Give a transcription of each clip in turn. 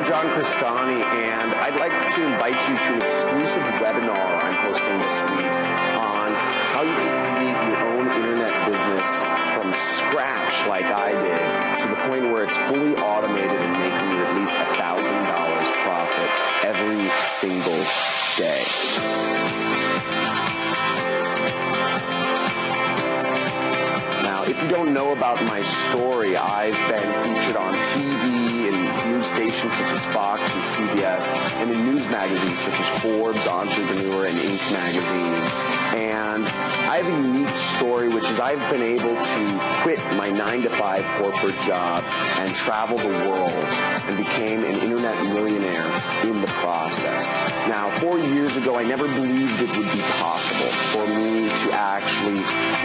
I'm John Crestani, and I'd like to invite you to an exclusive webinar I'm hosting this week on how you can create your own internet business from scratch like I did to the point where it's fully automated and making you at least $1,000 profit every single day. If you don't know about my story, I've been featured on TV and news stations such as Fox and CBS, and in news magazines such as Forbes, Entrepreneur, and Inc. magazine. And I have a unique story, which is I've been able to quit my 9-to-5 corporate job and travel the world and became an internet millionaire in the process. Now, 4 years ago, I never believed it would be possible for me to actually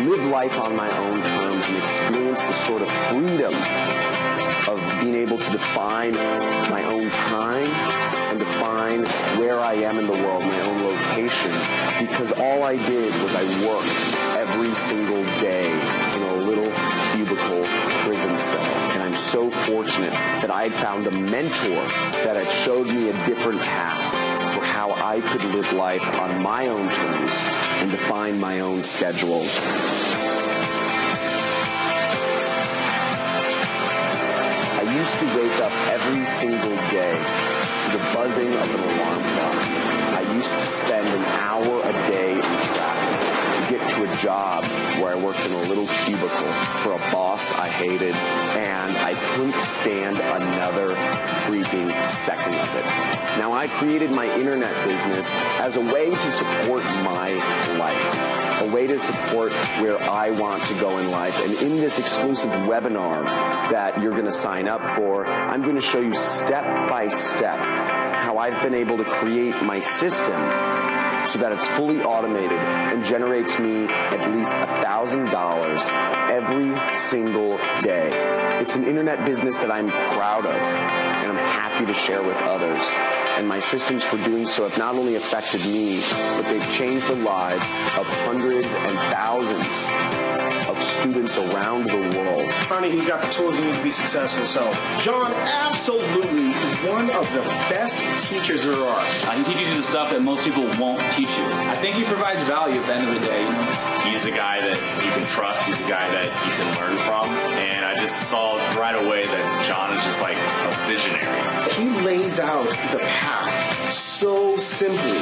live life on my own terms and experience the sort of freedom of being able to define my own time and define where I am in the world, my own location, because all I did was I worked every single day in a little cubicle prison cell. And I'm so fortunate that I had found a mentor that had showed me a different path for how I could live life on my own terms and define my own schedule. I used to wake up every single day to the buzzing of an alarm clock. I used to spend an hour a day in traffic to get to a job where I worked in a little cubicle for a boss I hated, and I couldn't stand another freaking second of it. Now, I created my internet business as a way to support my life, a way to support where I want to go in life. And in this exclusive webinar that you're going to sign up for, I'm going to show you step by step how I've been able to create my system so that it's fully automated and generates me at least $1,000 every single day. It's an internet business that I'm proud of and I'm happy to share with others. And my systems for doing so have not only affected me, but they've changed the lives of hundreds and thousands of students around the world. Honey, he's got the tools you need to be successful. So, John, absolutely one of the best teachers there are. He teaches you the stuff that most people won't teach you. I think he provides value at the end of the day. You know? He's a guy that you can trust. He's a guy that you can learn from. And I just saw right away that John is just like a visionary. He lays out the path so simply.